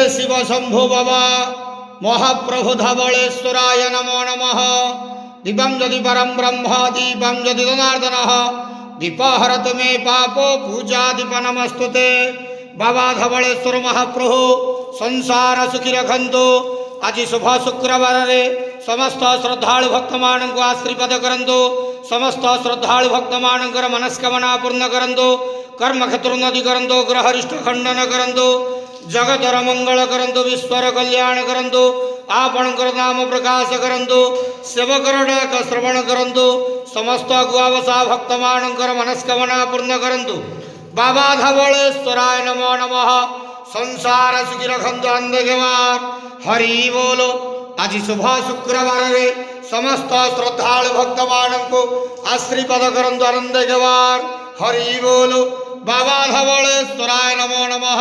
शिव शंभो बाबा महाप्रभु धवलेश्वराय नमो नमः। दीपं यदि परं ब्रह्म दीपं यदि जनार्दन दीपहरतु मे पापो पूजा दीप नमस्तुते। बाबा धवलेश्वर महाप्रभु संसार सुखी रखंतु। आज शुभ शुक्रवार रे समस्त श्रद्धालु भक्त मान को आशीर्वाद करंतु। समस्त श्रद्धालु भक्त मानकर मनस्कामना पूर्ण करंतु। कर्म क्षेत्र उन्नति करंतु। ग्रहरिष्ट खंडन करंतु। जगतर मंगल करंतु। विश्वर कल्याण करंतु। आपणकर नाम प्रकाश करंतु। सेवकर डाक श्रवण करंतु। समस्त गुआवसा भक्त मानकर मनस्कामना पूर्ण करंतु। बाबा धवलेश्वराय नमो नमः। संसार सुखी रखंतु अंधेवार हरि बोलो। आज शुभ शुक्रवार रे समस्त श्रद्धालु भक्त मान को आशीर्वाद करंतु आनंद गेवार हरि बोलो। बाबा धवलेश्वराय नमो नमः।